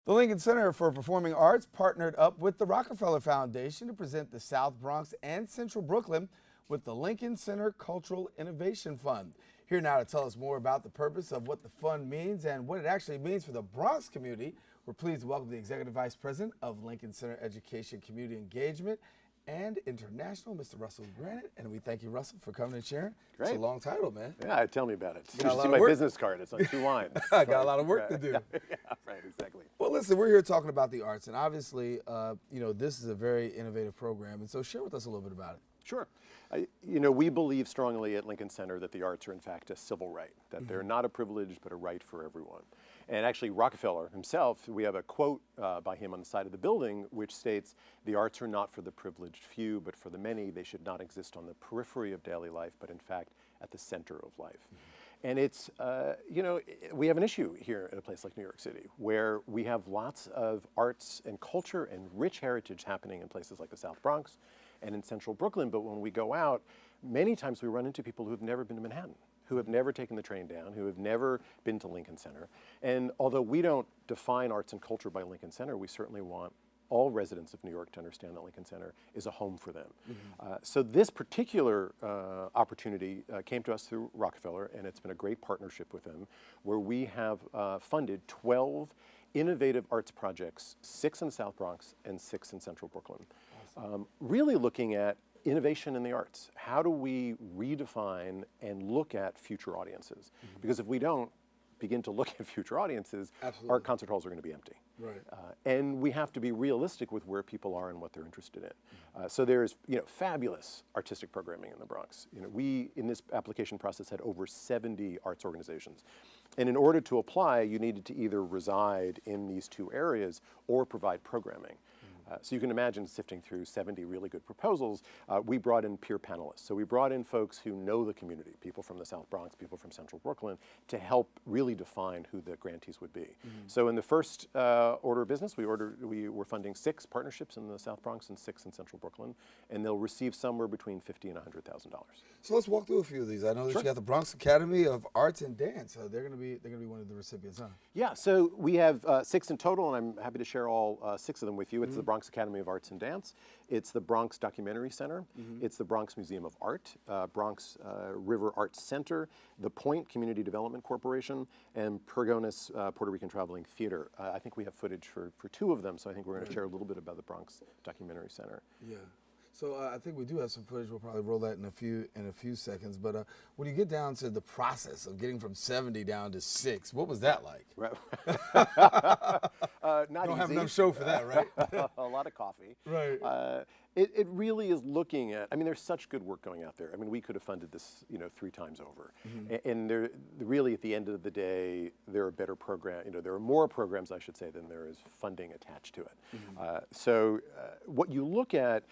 The Lincoln Center for Performing Arts partnered up with the Rockefeller Foundation to present the South Bronx and Central Brooklyn with the Lincoln Center Cultural Innovation Fund. Here now to tell us more about the purpose of what the fund means and what it actually means for the Bronx community, we're pleased to welcome the Executive Vice President of Lincoln Center Education Community Engagement and International, Mr. Russell Granite. And we thank you, Russell, for coming and sharing. Great. It's a long title, man. Yeah, tell me about it. You Got a should lot see of my work. business card. It's on 2 lines. I got a lot of work to do. Yeah, right, exactly. Well, listen, we're here talking about the arts, and obviously, this is a very innovative program, and so share with us a little bit about it. Sure. We believe strongly at Lincoln Center that the arts are in fact a civil right, that they're not a privilege but a right for everyone. And actually Rockefeller himself, we have a quote by him on the side of the building which states, "The arts are not for the privileged few but for the many. They should not exist on the periphery of daily life but in fact at the center of life." And it's, we have an issue here in a place like New York City where we have lots of arts and culture and rich heritage happening in places like the South Bronx and in Central Brooklyn, but when we go out, many times we run into people who have never been to Manhattan, who have never taken the train down, who have never been to Lincoln Center. And although we don't define arts and culture by Lincoln Center, we certainly want all residents of New York to understand that Lincoln Center is a home for them. So this particular opportunity came to us through Rockefeller, and it's been a great partnership with them, where we have funded 12 innovative arts projects, 6 in the South Bronx and 6 in Central Brooklyn. Really looking at innovation in the arts. How do we redefine and look at future audiences? Because if we don't begin to look at future audiences, Absolutely. our concert halls are going to be empty. Right. And we have to be realistic with where people are and what they're interested in. So there's fabulous artistic programming in the Bronx. We, in this application process, had over 70 arts organizations. And in order to apply, you needed to either reside in these 2 areas or provide programming. So you can imagine sifting through 70 really good proposals. We brought in peer panelists. So we brought in folks who know the community, people from the South Bronx, people from Central Brooklyn, to help really define who the grantees would be. So in the first order of business, we were funding 6 partnerships in the South Bronx and 6 in Central Brooklyn, and they'll receive somewhere between $50,000 and $100,000. So let's walk through a few of these. I know that Sure. you got the Bronx Academy of Arts and Dance. So they're going to be one of the recipients, huh? Yeah, so we have 6 in total, and I'm happy to share all 6 of them with you. It's the Bronx Academy of Arts and Dance, it's the Bronx Documentary Center, it's the Bronx Museum of Art, Bronx River Arts Center, the Point Community Development Corporation, and Pergonis Puerto Rican Traveling Theater. I think we have footage for 2 of them, so I think we're going to share a little bit about the Bronx Documentary Center. Yeah. So I think we do have some footage. We'll probably roll that in a few seconds. But when you get down to the process of getting from 70 down to 6, what was that like? Right. Not Don't easy. have enough show for that, right? A lot of coffee. Right. It really is looking at, there's such good work going out there. We could have funded this, 3 times over. And there, really at the end of the day, there are better programs, there are more programs, I should say, than there is funding attached to it. So what you look at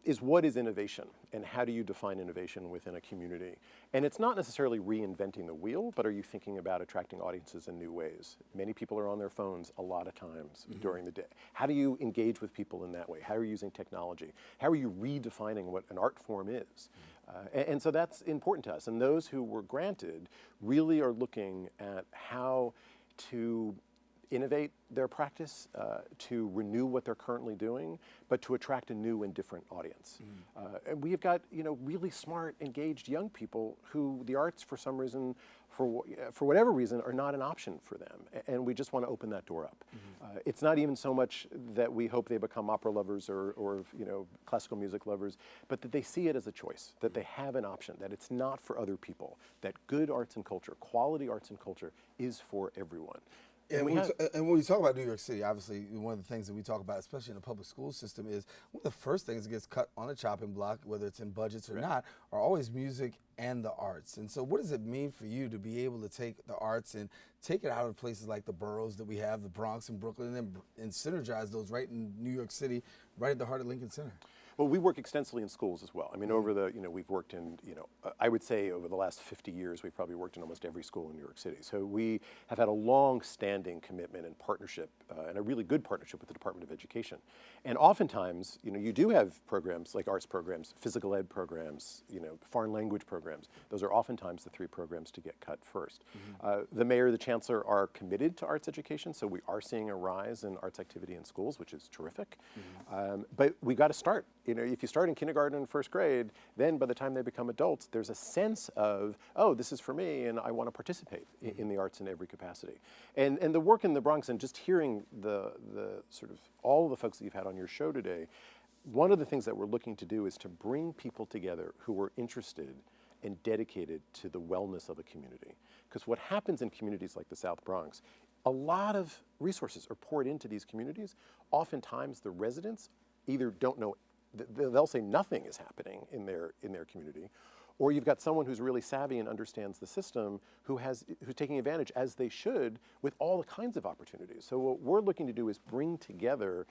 is what is innovation and how do you define innovation within a community? And it's not necessarily reinventing the wheel, but are you thinking about attracting audiences in new ways? Many people are on their phones a lot of times during the day. How do you engage with people in that way? How are you using technology? How are you redefining what an art form is? And so that's important to us. And those who were granted really are looking at how to innovate their practice, to renew what they're currently doing, but to attract a new and different audience. And we've got really smart, engaged young people who the arts, for some reason, for whatever reason, are not an option for them. And we just want to open that door up. It's not even so much that we hope they become opera lovers or classical music lovers, but that they see it as a choice, that they have an option, that it's not for other people, that good arts and culture, quality arts and culture is for everyone. And when we talk about New York City, obviously, one of the things that we talk about, especially in the public school system, is one of the first things that gets cut on a chopping block, whether it's in budgets or not, are always music and the arts. And so what does it mean for you to be able to take the arts and take it out of places like the boroughs that we have, the Bronx and Brooklyn, and synergize those right in New York City, right at the heart of Lincoln Center? Well, we work extensively in schools as well. I mean, over the, we've worked in, I would say over the last 50 years, we've probably worked in almost every school in New York City. So we have had a long-standing commitment and partnership, and a really good partnership with the Department of Education. And oftentimes, you do have programs like arts programs, physical ed programs, foreign language programs. Those are oftentimes the three programs to get cut first. The mayor, the chancellor are committed to arts education, so we are seeing a rise in arts activity in schools, which is terrific. But we got to start. If you start in kindergarten and first grade, then by the time they become adults, there's a sense of, oh, this is for me, and I want to participate in the arts in every capacity. And the work in the Bronx, and just hearing the sort of all of the folks that you've had on your show today, one of the things that we're looking to do is to bring people together who are interested and dedicated to the wellness of a community. Because what happens in communities like the South Bronx, a lot of resources are poured into these communities. Oftentimes the residents either don't know, they'll say nothing is happening in their community, or you've got someone who's really savvy and understands the system who's taking advantage, as they should, with all the kinds of opportunities. So what we're looking to do is bring together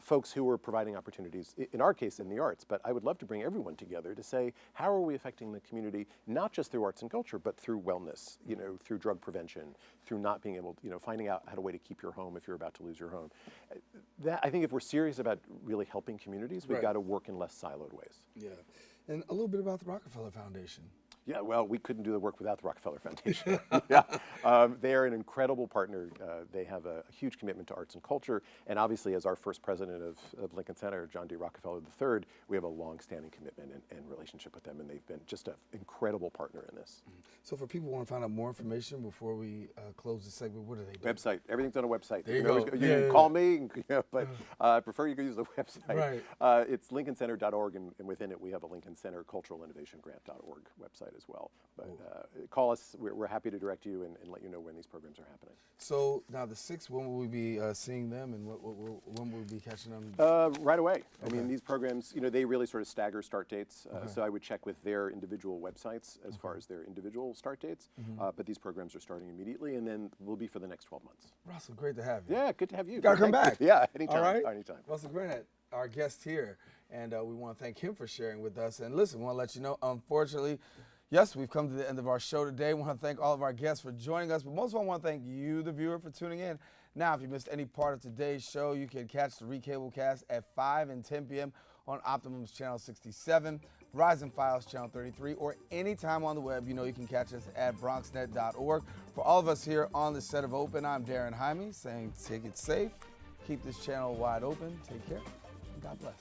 folks who are providing opportunities, in our case in the arts, but I would love to bring everyone together to say, how are we affecting the community, not just through arts and culture, but through wellness, through drug prevention, through not being able to, finding out how to way to keep your home if you're about to lose your home. I think if we're serious about really helping communities, we've got to work in less siloed ways. Yeah. And a little bit about the Rockefeller Foundation. Yeah, well, we couldn't do the work without the Rockefeller Foundation. Yeah, they are an incredible partner. They have a huge commitment to arts and culture, and obviously, as our first president of Lincoln Center, John D. Rockefeller III, we have a long-standing commitment and relationship with them, and they've been just an incredible partner in this. So, for people who want to find out more information before we close the segment, what do they do? Website. Everything's on a website. There you go. You can call me, but I prefer you can use the website. Right. It's lincolncenter.org, and within it, we have a Lincoln Center Cultural Innovation Grant.org website as well. But call us. We're happy to direct you and let you know when these programs are happening. So now the 6th, when will we be seeing them, and when will we be catching them? Right away. Okay. I mean, these programs, they really sort of stagger start dates. So I would check with their individual websites as far as their individual start dates. But these programs are starting immediately, and then will be for the next 12 months. Russell, great to have you. Yeah, good to have you. Got to come back. Yeah, anytime. All right. Anytime. Russell Granite, our guest here, and we want to thank him for sharing with us. And listen, we want to let you know, unfortunately, yes, we've come to the end of our show today. We want to thank all of our guests for joining us, but most of all, I want to thank you, the viewer, for tuning in. Now, if you missed any part of today's show, you can catch the Recablecast at 5 and 10 p.m. on Optimum's Channel 67, Verizon Files Channel 33, or anytime on the web. You can catch us at BronxNet.org. For all of us here on the set of Open, I'm Daren Jaime saying take it safe, keep this channel wide open, take care, and God bless.